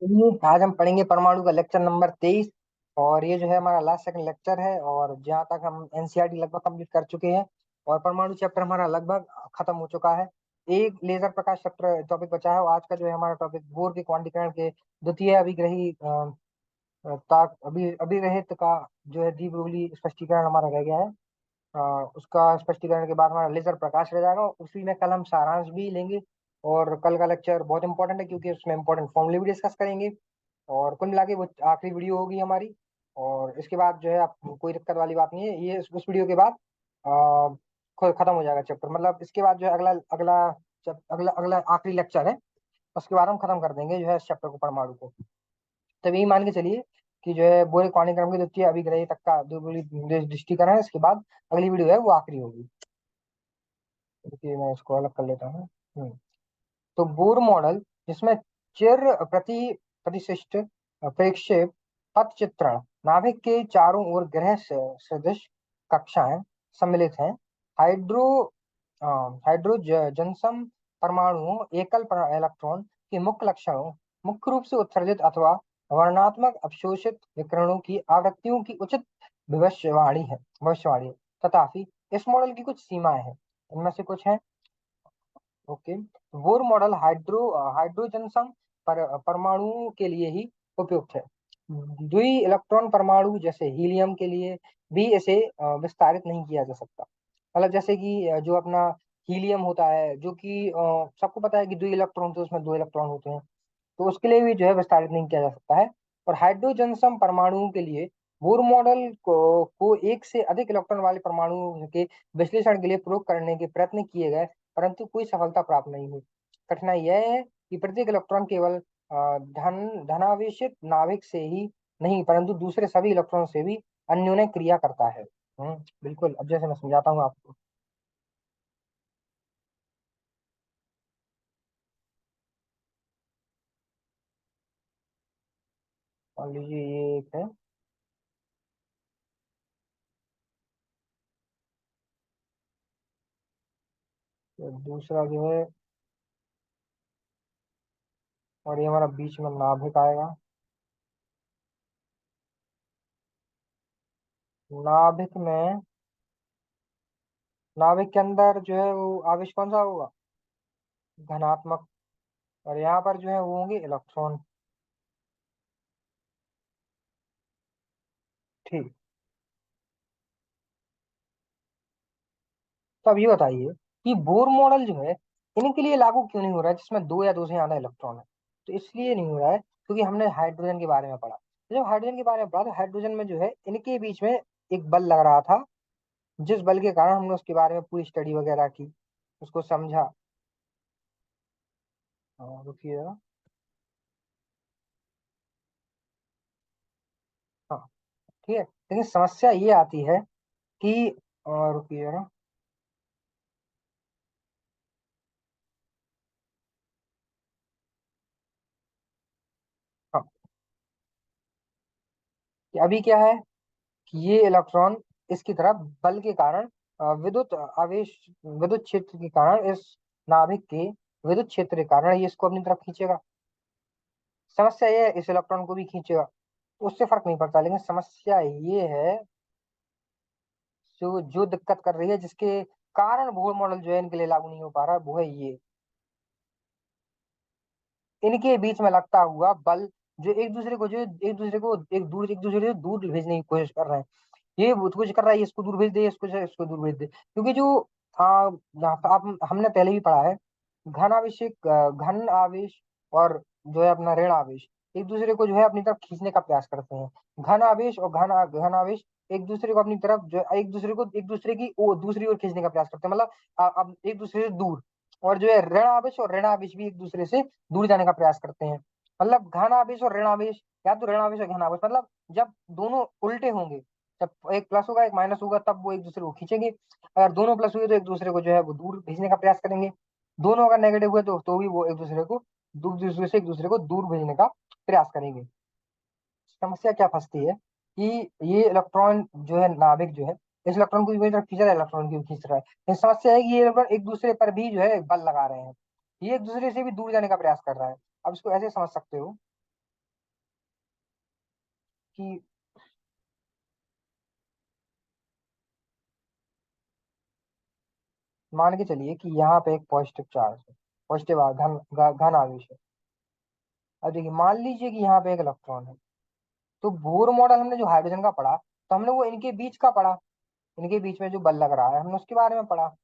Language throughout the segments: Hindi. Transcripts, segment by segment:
चलिए, आज हम पढ़ेंगे परमाणु का लेक्चर नंबर 23। और ये जो है हमारा लास्ट सेकंड लेक्चर है, और जहाँ तक हम एनसीईआरटी लगभग कंप्लीट कर चुके हैं और परमाणु चैप्टर हमारा लगभग खत्म हो चुका है। एक लेजर प्रकाश चैप्टर टॉपिक बचा है, और आज का जो है हमारा टॉपिक बोर के क्वांटीकरण के द्वितीय अभिग्रही ताप अभिरहित का जो है द्विध्रुवीय स्पष्टीकरण हमारा रह गया है। उसका स्पष्टीकरण के बाद हमारा लेजर प्रकाश रह जाएगा, उसी में कल हम सारांश भी लेंगे। और कल का लेक्चर बहुत इंपॉर्टेंट है, क्योंकि उसमें इंपॉर्टेंट फॉर्मूले भी डिस्कस करेंगे। और कुल मिला के वो आखिरी वीडियो होगी हमारी। और इसके बाद जो है आप कोई दिक्कत वाली बात नहीं है, ये उस वीडियो के बाद खत्म हो जाएगा चैप्टर। मतलब इसके बाद जो है अगला अगला अगला अगला आखिरी लेक्चर है। उसके बाद हम खत्म कर देंगे जो है इस चैप्टर को, परमाणु को। तब यही मान के चलिए कि जो है बोरे क्वांटम क्रम के द्वितीय अभिग्रही तक का जो दृष्टिकरण है, इसके बाद अगली वीडियो है वो आखिरी होगी। देखिए, मैं इसको अलग कर लेता हूँ। तो बोर मॉडल, जिसमें चिर प्रति प्रतिशिष्ट प्रेक्षेप पथ चित्रण, नाभिक के चारों ओर ग्रह सदृश कक्षाएं सम्मिलित हैं। हाइड्रो हाइड्रोजनसम परमाणुओं एकल इलेक्ट्रॉन के मुख्य लक्षणों, मुख्य रूप से उत्सर्जित अथवा वर्णात्मक अवशोषित विकिरणों की आवृत्तियों की उचित भविष्यवाणी है। तथापि इस मॉडल की कुछ सीमाएं हैं। इनमें से कुछ हैं। ओके। बोर मॉडल हाइड्रोजन परमाणुओं के लिए ही उपयुक्त है। द्वि इलेक्ट्रॉन परमाणु जैसे हीलियम के लिए भी इसे विस्तारित नहीं किया जा सकता। मतलब जैसे कि जो अपना हीलियम होता है, जो कि सबको पता है कि द्वि इलेक्ट्रॉन होते हैं, उसमें दो इलेक्ट्रॉन होते हैं। तो उसके लिए भी जो है विस्तारित नहीं किया जा सकता है। और हाइड्रोजन सम परमाणुओं के लिए बोर मॉडल को एक से अधिक इलेक्ट्रॉन वाले परमाणुओं के विश्लेषण के लिए प्रयोग करने के प्रयत्न किए गए, परंतु कोई सफलता प्राप्त नहीं हुई। कठिनाई यह है कि प्रत्येक इलेक्ट्रॉन केवल धनावेशित नाभिक से ही नहीं, परंतु दूसरे सभी इलेक्ट्रॉन से भी अन्योन्य क्रिया करता है। बिल्कुल। अब जैसे मैं समझाता हूँ आपको। मान लीजिए ये एक है, तो दूसरा जो है, और ये हमारा बीच में नाभिक आएगा। नाभिक में नाभिक के अंदर जो है वो आवेश कौन सा होगा? धनात्मक। और यहाँ पर जो है वो होंगे इलेक्ट्रॉन। ठीक। तो अब ये बताइए कि बोर मॉडल जो है इनके लिए लागू क्यों नहीं हो रहा है, जिसमें दो या दो से ज्यादा इलेक्ट्रॉन है। तो इसलिए नहीं हो रहा है क्योंकि हमने हाइड्रोजन के बारे में पढ़ा। तो जब हाइड्रोजन के बारे में पढ़ा, तो हाइड्रोजन में जो है इनके बीच में एक बल लग रहा था, जिस बल के कारण हमने उसके बारे में पूरी स्टडी वगैरह की, उसको समझा। रुकिए जरा। हाँ, ठीक है। लेकिन समस्या ये आती है कि रुकिए जरा। हाँ, कि अभी क्या है कि ये इलेक्ट्रॉन इसकी तरफ बल के कारण, विद्युत आवेश, विद्युत क्षेत्र के कारण, इस नाभिक के विद्युत क्षेत्र के कारण ये इसको अपनी तरफ खींचेगा। समस्या ये है, इस इलेक्ट्रॉन को भी खींचेगा, तो उससे फर्क नहीं पड़ता। लेकिन समस्या ये है, जो जो दिक्कत कर रही है, जिसके कारण बोहर मॉडल जो है इनके लिए लागू नहीं हो पा रहा है, वो है ये इनके बीच में लगता हुआ बल, जो एक दूसरे से दूर भेजने की कोशिश कर रहे हैं। ये बहुत कुछ कर रहा है, ये इसको दूर भेज दे, इसको दूर भेज दे, क्योंकि जो आप हमने पहले भी पढ़ा है, घन आवेश और जो है अपना ऋण आवेश एक दूसरे को जो है अपनी तरफ खींचने का प्रयास करते हैं। घन आवेश और घन आवेश एक दूसरे को अपनी तरफ जो है, एक दूसरे की दूसरी ओर खींचने का प्रयास करते हैं। मतलब अब एक दूसरे से दूर। और जो है ऋण आवेश और ऋण आवेश भी एक दूसरे से दूर जाने का प्रयास करते हैं। मतलब घन आवेश और ऋण आवेश, या तो ऋण आवेश और घन आवेश, मतलब जब दोनों उल्टे होंगे, जब एक प्लस होगा एक माइनस होगा, तब वो एक दूसरे को खींचेंगे। अगर दोनों प्लस हुए तो एक दूसरे को जो है वो दूर भेजने का प्रयास करेंगे। दोनों अगर नेगेटिव हुए तो भी वो दूसरे से एक दूसरे को दूर भेजने का प्रयास करेंगे। समस्या क्या फंसती है कि ये इलेक्ट्रॉन जो है, नाभिक जो है, इस इलेक्ट्रॉन को भी वही तरफ खींच रहा है, इलेक्ट्रॉन को भी खींच रहा है। लेकिन समस्या है कि ये इलेक्ट्रॉन एक दूसरे पर भी जो है बल लगा रहे हैं। ये एक दूसरे से भी दूर जाने का प्रयास कर रहा है। अब इसको ऐसे समझ सकते हो कि मान के चलिए कि यहाँ पे एक पॉजिटिव चार्ज है, पॉजिटिव घन आवेश है। अब देखिए मान लीजिए कि यहाँ पे एक इलेक्ट्रॉन है। तो बोर मॉडल हमने जो हाइड्रोजन का पढ़ा, तो हमने वो इनके बीच का पढ़ा, इनके बीच में जो बल लग रहा है हमने उसके बारे में पढ़ा,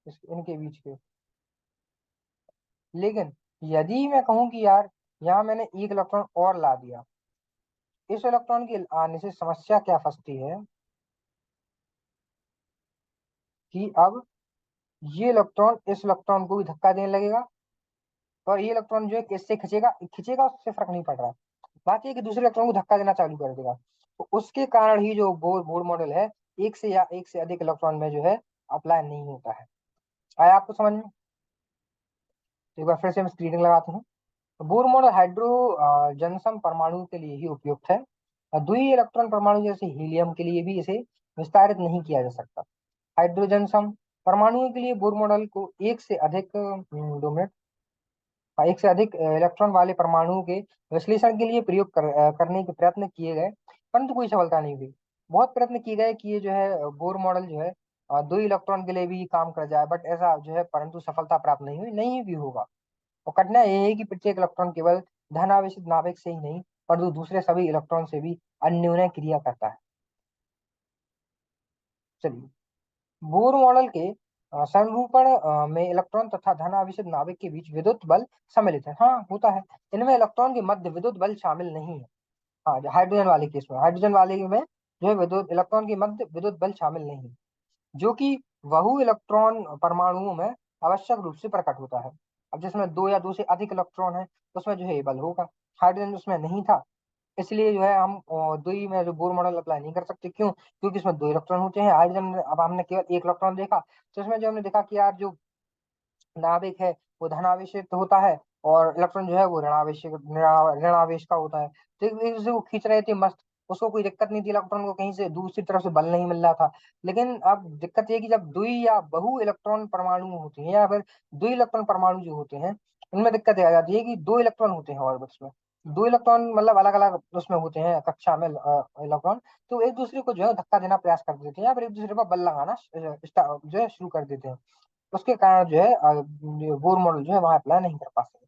इनके बीच के। लेकिन यदि मैं कहूँ कि यार यहाँ मैंने एक इलेक्ट्रॉन और ला दिया, इस इलेक्ट्रॉन के आने से समस्या क्या फंसती है कि अब ये इलेक्ट्रॉन इस इलेक्ट्रॉन को भी धक्का देने लगेगा, और ये इलेक्ट्रॉन जो है किससे खींचेगा, खींचेगा उससे फर्क नहीं पड़ रहा। बात ये है कि दूसरे इलेक्ट्रॉन को धक्का देना चालू कर देगा। तो उसके कारण ही जो बोर मॉडल है, एक से या एक से अधिक इलेक्ट्रॉन में जो है अप्लाई नहीं होता है। आया आपको समझ में? तो एक बार फिर से हम स्क्रीनिंग लगाते हैं। तो बोर मॉडल हाइड्रोजनसम परमाणु के लिए ही उपयुक्त है, और द्वितीय इलेक्ट्रॉन परमाणु जैसे हीलियम के लिए भी इसे विस्तारित नहीं किया जा सकता। हाइड्रोजनसम परमाणुओं के लिए बोर मॉडल को दो मिनट, एक से अधिक इलेक्ट्रॉन वाले परमाणुओं के विश्लेषण के लिए करने के प्रयत्न किए गए, परंतु कोई सफलता नहीं हुई। बहुत प्रयत्न किए गए कि ये जो है बोर मॉडल जो है दो इलेक्ट्रॉन के लिए भी काम कर जाए, बट ऐसा जो है परंतु सफलता प्राप्त नहीं हुई, नहीं भी होगा। और कठिनाई ये है कि प्रत्येक इलेक्ट्रॉन केवल धनावेशित नाभिक से ही नहीं, परंतु दूसरे सभी इलेक्ट्रॉन से भी अन्योन्य क्रिया करता है। चलिए, बोर मॉडल के संरूपण में इलेक्ट्रॉन तथा धनावेशित नाभिक के बीच विद्युत बल सम्मिलित है। हाँ, होता है। इनमें इलेक्ट्रॉन के मध्य विद्युत बल शामिल नहीं है। हाँ, हाइड्रोजन वाले केस में, हाइड्रोजन वाले में जो है विद्युत इलेक्ट्रॉन के मध्य विद्युत बल शामिल नहीं है, जो कि बहु इलेक्ट्रॉन परमाणुओं में आवश्यक रूप से प्रकट होता है। अब जिसमें दो या दो से अधिक इलेक्ट्रॉन है, उसमें जो है ये बल होगा। हाइड्रोजन उसमें नहीं था, इसलिए जो है हम द्वि में जो बोर मॉडल अप्लाई नहीं कर सकते। क्यों? क्योंकि इसमें दो इलेक्ट्रॉन होते हैं। हाइड्रोजन में अब हमने केवल एक इलेक्ट्रॉन देखा, तो इसमें जो हमने देखा कि यार जो नाभिक है वो धनावेशित होता है, और इलेक्ट्रॉन जो है वो ऋणावेश का होता है। तो एक दूसरे को खींच रहे थे मस्त, उसको कोई दिक्कत नहीं थी, इलेक्ट्रॉन को कहीं से दूसरी तरफ से बल नहीं मिल रहा था। लेकिन अब दिक्कत ये है कि जब द्वि या बहु इलेक्ट्रॉन परमाणु होते हैं, या फिर द्वि इलेक्ट्रॉन परमाणु जो होते हैं, उनमें दिक्कत ये आ जाती है कि दो इलेक्ट्रॉन होते हैं ऑर्बिट्स में। दो इलेक्ट्रॉन मतलब अलग अलग उसमें होते हैं कक्षा में इलेक्ट्रॉन। तो एक दूसरे को जो है धक्का देना प्रयास कर देते हैं, या फिर एक दूसरे पर बल लगाना जो है शुरू कर देते हैं। उसके कारण जो है बोर मॉडल जो है वहां अप्लाई नहीं कर पाते।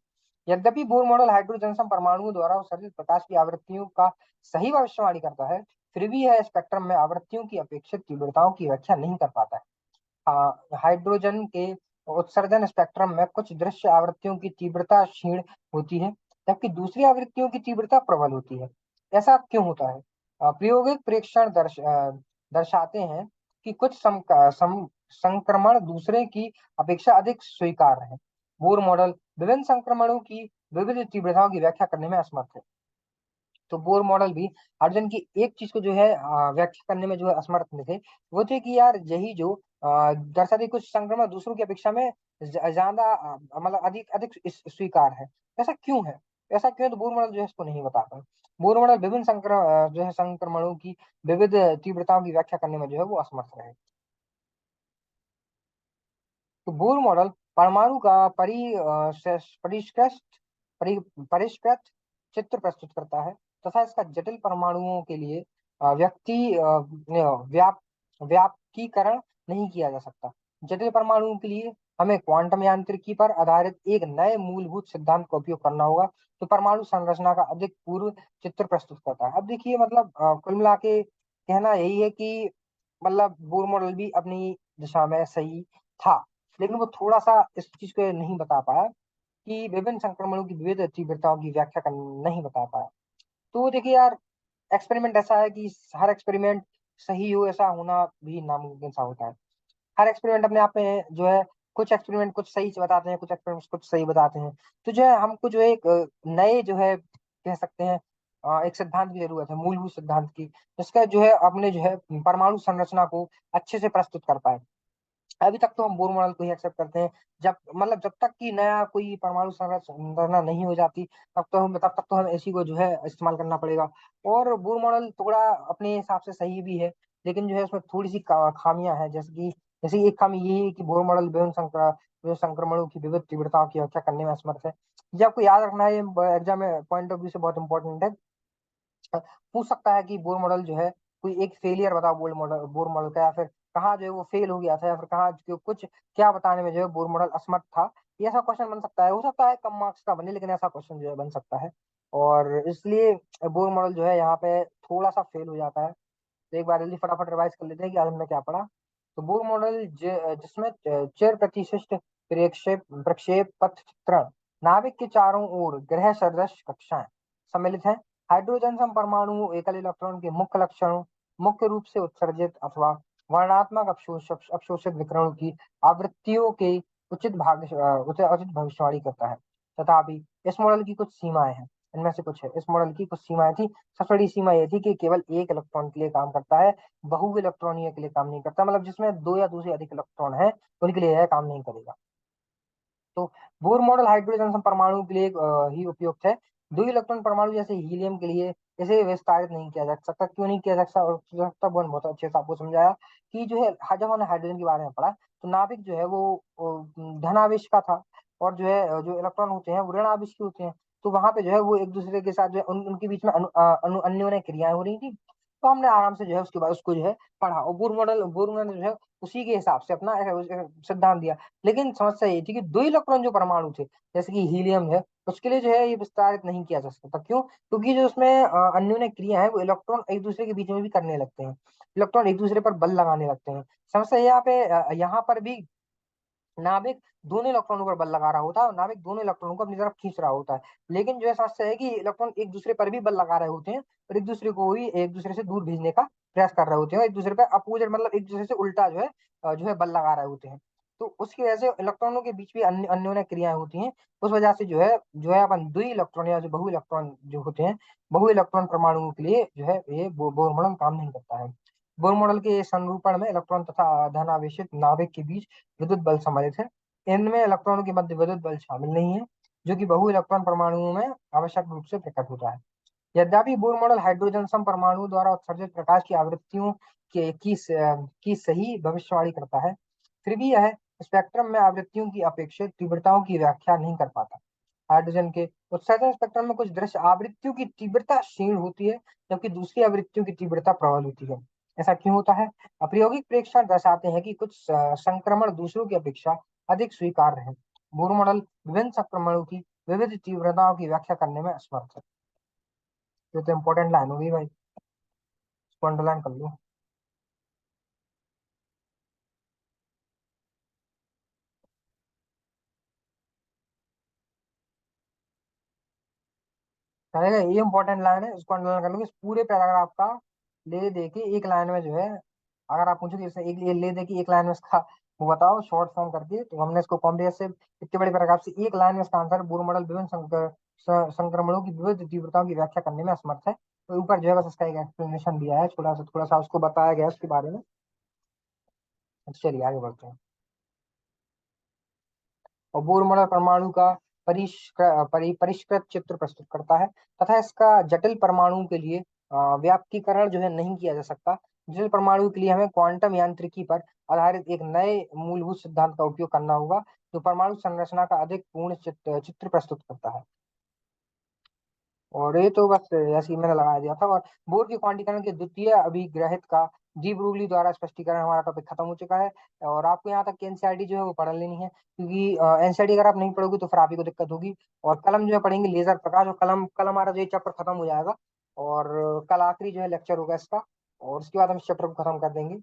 यद्यपि बोर मॉडल हाइड्रोजन परमाणुओं द्वारा उत्सर्जित प्रकाश की आवृत्तियों का सही भविष्यवाणी करता है, फिर भी यह स्पेक्ट्रम में आवृत्तियों की अपेक्षित तीव्रताओं की व्याख्या नहीं कर पाता है। हाइड्रोजन के उत्सर्जन स्पेक्ट्रम में कुछ दृश्य आवृत्तियों की तीव्रता क्षीण होती है, जबकि दूसरी आवृत्तियों की तीव्रता प्रबल होती है। ऐसा क्यों होता है? प्रायोगिक प्रेक्षण दर्शाते हैं कि कुछ संक्रमण दूसरे की अपेक्षा अधिक स्वीकार्य है। बोर मॉडल विभिन्न संक्रमणों की विविध तीव्रताओं की व्याख्या करने में असमर्थ है। तो बोर मॉडल भी हाइड्रोजन की एक चीज को जो है व्याख्या करने में जो है असमर्थ में थे। वो थे कि यार यही जो दर्शाते कुछ संक्रमण दूसरों की अपेक्षा में ज्यादा मतलब अधिक अधिक स्वीकार है। ऐसा क्यों है? ऐसा क्यों है? तो बोर मॉडल जो है इसको नहीं बता पाए। बोर मॉडल विभिन्न जो है संक्रमणों की विविध तीव्रताओं की व्याख्या करने में जो है वो असमर्थ रहे। तो बोर मॉडल परमाणु का परिष्कृत परिष्कृत चित्र प्रस्तुत करता है, तथा इसका जटिल परमाणुओं के लिए व्याप व्यापकीकरण नहीं किया जा सकता। जटिल परमाणुओं के लिए हमें क्वांटम यांत्रिकी पर आधारित एक नए मूलभूत सिद्धांत का उपयोग करना होगा, तो परमाणु संरचना का अधिक पूर्व चित्र प्रस्तुत करता है। अब देखिए मतलब कुल मिला के कहना यही है कि मतलब बोर मॉडल भी अपनी दिशा में सही था, लेकिन वो थोड़ा सा इस चीज को नहीं बता पाया कि विभिन्न संक्रमणों की विविध तीव्रताओं की व्याख्या कर नहीं बता पाया। तो देखिए यार, एक्सपेरिमेंट ऐसा है कि हर एक्सपेरिमेंट सही हो ऐसा होना भी नामुमकिन सा होता है। हर एक्सपेरिमेंट अपने आप में जो है, कुछ एक्सपेरिमेंट कुछ सही बताते हैं, कुछ एक्सपेरिमेंट कुछ सही बताते हैं। तो जो है हमको जो है एक नए जो है कह सकते हैं एक सिद्धांत की जरूरत है, मूलभूत सिद्धांत की, जिसका जो है अपने जो है परमाणु संरचना को अच्छे से प्रस्तुत कर पाए। अभी तक तो हम बोर मॉडल को ही एक्सेप्ट करते हैं। जब तक कि नया कोई परमाणु संरचना नहीं हो जाती, तब तक तो हम इसी को जो है इस्तेमाल करना पड़ेगा। और बोर मॉडल थोड़ा अपने हिसाब से सही भी है, लेकिन जो है उसमें थोड़ी सी खामियां हैं, जैसे कि जैसे एक खामी ये है कि बोर मॉडल विभिन्न संक्रमणों की विविध तीव्रताओं की व्याख्या करने में असमर्थ है। ये आपको याद रखना है, ये एग्जाम में पॉइंट ऑफ व्यू से बहुत इंपॉर्टेंट है। पूछ सकता है कि बोर मॉडल जो है, कोई एक फेलियर बताओ बोर मॉडल का, या फिर कहाँ जो है वो फेल हो गया था, या फिर कहाँ कुछ क्या बताने में जो है बोर मॉडल असमर्थ था। ये ऐसा क्वेश्चन बन सकता है, हो सकता है कम मार्क्स का बने, लेकिन ऐसा क्वेश्चन जो है बन सकता है। और इसलिए बोर मॉडल जो है यहाँ पे थोड़ा सा फेल हो जाता है। तो एक बार जल्दी फटाफट रिवाइज कर लेते हैं कि आज हमने क्या पढ़ा। तो बोर मॉडल जिसमें चिर प्रतिशिष्ट प्रक्षेप प्रक्षेप पथ चित्रण, नाभिक के चारों ओर ग्रह सदृश कक्षाएं सम्मिलित हैं। हाइड्रोजन सम परमाणु एकल इलेक्ट्रॉन के मुख्य लक्षणों, मुख्य रूप से उत्सर्जित अथवा वर्णात्मक अवशोषित विकिरणों की आवृत्तियों के उचित भविष्यवाणी करता है। तथापि इस मॉडल की कुछ सीमाएं हैं। इनमें से कुछ है, इस मॉडल की कुछ सीमाएं थी। सबसे बड़ी सीमा ये थी कि केवल एक इलेक्ट्रॉन के लिए काम करता है, बहु इलेक्ट्रॉनीय के लिए काम नहीं करता। मतलब जिसमें दो या दो से अधिक इलेक्ट्रॉन है, उनके लिए यह काम नहीं करेगा। तो बोर मॉडल हाइड्रोजन परमाणु के लिए ही उपयुक्त है। दो इलेक्ट्रॉन परमाणु जैसे हीलियम के लिए इसे विस्तारित नहीं किया जा सकता। क्यों नहीं किया जा सकता? और बहुत अच्छे से आपको समझाया कि जो है, जब हमने हाइड्रोजन के बारे में पढ़ा, तो नाभिक जो है वो धनावेश का था, और जो है जो इलेक्ट्रॉन होते हैं वो ऋण आवेश के होते हैं। तो वहां पे जो है वो एक दूसरे के साथ जो है उनके बीच में अन्योन्य क्रियाएं हो रही थी। तो हमने आराम से जो है उसके बाद उसको जो है पढ़ा, और बोर मॉडल जो है उसी के हिसाब से अपना सिद्धांत दिया। लेकिन समस्या ये थी कि दो इलेक्ट्रॉन जो परमाणु थे, जैसे कि हीलियम है, उसके लिए जो है ये विस्तारित नहीं किया जा सकता। क्यों? क्योंकि जो उसमें अन्योन्य क्रिया है, वो इलेक्ट्रॉन एक दूसरे के बीच में भी करने लगते हैं। इलेक्ट्रॉन एक दूसरे पर बल लगाने लगते हैं। समस्या यहाँ पर भी नाभिक दोनों इलेक्ट्रॉनों पर बल लगा रहा होता है, और नाभिक दोनों इलेक्ट्रॉनों को अपनी तरफ खींच रहा होता है। लेकिन जो है समस्या है कि इलेक्ट्रॉन एक दूसरे पर भी बल लगा रहे होते हैं, और एक दूसरे को भी एक दूसरे से दूर भेजने का प्रयास कर रहे होते हैं, और एक दूसरे पर अपोजिट, मतलब एक दूसरे से उल्टा जो है बल लगा रहे होते हैं। तो उसकी वजह से इलेक्ट्रॉनों के बीच भी अन्योन्य क्रियाएं होती हैं। उस वजह से जो है अपन द्वि इलेक्ट्रॉन या जो बहु इलेक्ट्रॉन जो होते हैं, बहु इलेक्ट्रॉन परमाणुओं के लिए जो है ये बोर मॉडल काम नहीं करता है। बोर मॉडल के संरूपण में इलेक्ट्रॉन तथा धनावेशित नाभिक के बीच विद्युत बल सम्मिलित है। इनमें इलेक्ट्रॉनों के मध्य विद्युत बल शामिल नहीं है, जो कि बहु इलेक्ट्रॉन परमाणुओं में आवश्यक रूप से प्रकट होता है। यद्यपि बोर मॉडल हाइड्रोजन सम परमाणु द्वारा उत्सर्जित प्रकाश की आवृत्तियों की सही भविष्यवाणी करता है, फिर भी यह स्पेक्ट्रम में आवृत्तियों की अपेक्षित तीव्रताओं की व्याख्या नहीं कर पाता। हाइड्रोजन के उत्सर्जन स्पेक्ट्रम में कुछ दृश्य आवृत्तियों की तीव्रता क्षीण होती है, जबकि दूसरी आवृत्तियों की तीव्रता प्रबल होती है। ऐसा क्यों होता है? अप्रायोगिक प्रेक्षण दर्शाते हैं कि कुछ संक्रमण दूसरों की अपेक्षा अधिक स्वीकार्य है। बोर मॉडल विभिन्न संक्रमणों की विविध तीव्रताओं की व्याख्या करने में असमर्थ है। ये तो इंपॉर्टेंट लाइन होगी भाई, इसको अंडरलाइन कर लो। कहेगा ये इंपॉर्टेंट लाइन है, इसको अंडरलाइन कर लो। इस पूरे पैराग्राफ का ले दे के एक लाइन में जो है, अगर आप पूछो कि इसे एक ले दे के एक लाइन में इसका वो बताओ शॉर्ट फॉर्म करके, तो हमने इसको कॉम्प्रिहेंसिव इतने बड़े पैराग्राफ से एक लाइन में इसका आंसर, बोर मॉडल विभिन्न संक्रमणों की विविध तीव्रताओं की व्याख्या करने में असमर्थ है। तो ऊपर जो है बस इसका एक एक्सप्लेनेशन दिया है, थोड़ा सा उसको बताया गया है उसके बारे में। तो चलिए आगे बढ़ते हैं। और बोर मॉडल परमाणु का परिष्कृत चित्र प्रस्तुत करता है, तथा इसका जटिल परमाणु के लिए व्यापकीकरण जो है नहीं किया जा सकता। जटिल परमाणु के लिए हमें क्वांटम यांत्रिकी पर आधारित एक नए मूलभूत सिद्धांत का उपयोग करना होगा, जो परमाणु संरचना का अधिक पूर्ण चित्र प्रस्तुत करता है। और ये तो बस ऐसे ही मैंने लगा दिया था। और बोर के क्वांटीकरण के द्वितीय अभिग्रहित का डी ब्रूगली द्वारा स्पष्टीकरण, हमारा टॉपिक खत्म हो चुका है। और आपको यहाँ तक की एनसीईआरटी जो है वो पढ़ लेनी है, क्योंकि एनसीईआरटी अगर आप नहीं पढ़ोगे तो फिर आप ही को दिक्कत होगी। और कलम जो है पढ़ेंगे लेजर प्रकाश, और कलम कल हमारा जो चैप्टर खत्म हो जाएगा। और कल आखिरी जो है लेक्चर होगा इसका, और उसके बाद हम इस चैप्टर को खत्म कर देंगे।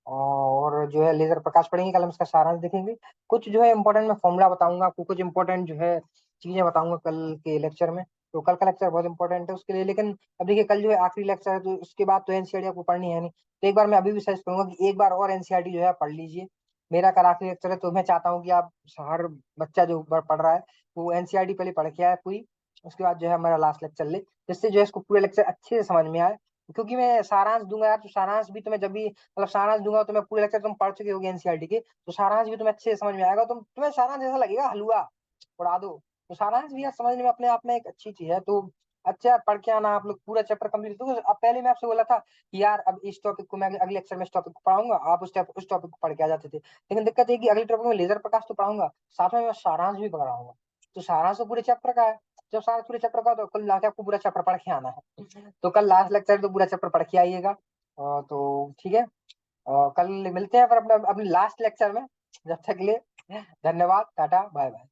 और जो है लेजर प्रकाश पढ़ेंगे, कल हम इसका सारांश देखेंगे। कुछ जो है इंपॉर्टेंट मैं फॉर्मूला बताऊंगा आपको, कुछ इंपॉर्टेंट जो है चीजें बताऊंगा कल के लेक्चर में। तो कल का लेक्चर बहुत इंपॉर्टेंट है उसके लिए। लेकिन अब देखिए, कल जो है आखिरी लेक्चर है, तो उसके बाद तो एनसीईआरटी आपको पढ़नी है नहीं। तो एक बार मैं अभी भी सजेस्ट करूंगा कि एक बार और एनसीईआरटी जो है पढ़ लीजिए। मेरा कल आखिरी लेक्चर है, तो मैं चाहता हूँ कि आप हर बच्चा जो पढ़ रहा है वो एनसीईआरटी पहले पढ़ के आए पूरी, उसके बाद जो है हमारा लास्ट लेक्चर ले, जिससे जो है इसको पूरे लेक्चर अच्छे से समझ में आए। क्योंकि मैं सारांश दूंगा यार, तो सारांश भी तुम्हें जब भी मतलब सारांश दूंगा, तो मैं पूरे लेक्चर तुम पढ़ चुके होगे एनसीईआरटी के, तो सारांश भी तुम्हें अच्छे से समझ में आएगा। तुम्हें सारांश ऐसा लगेगा हलवा उड़ा दो। तो सारांश भी यार समझने में अपने आप में एक अच्छी चीज है। तो अच्छा यार, पढ़ के आना आप लोग पूरा चैप्टर कंप्लीट। तो अब पहले मैं आपसे बोला था कि यार अब इस टॉपिक को मैं अगले लेक्चर में इस टॉपिक को पढ़ाऊंगा, आप उस टॉपिक को पढ़ के आ जाते थे। लेकिन दिक्कत है कि अगले टॉपिक में लेजर प्रकाश तो पढ़ाऊंगा, साथ में मैं सारांश भी पढ़ाऊंगा। तो सारांश तो पूरे चैप्टर का है। जब सारा पूरे चैप्टर का, तो कल लाके आपको पूरा चैप्टर पढ़ के आना है। तो कल लास्ट लेक्चर तो पूरा चैप्टर पढ़ के आइएगा। तो ठीक है, कल मिलते हैं फिर अपने अपने लास्ट लेक्चर में। जब तक के लिए धन्यवाद, टाटा बाय बाय।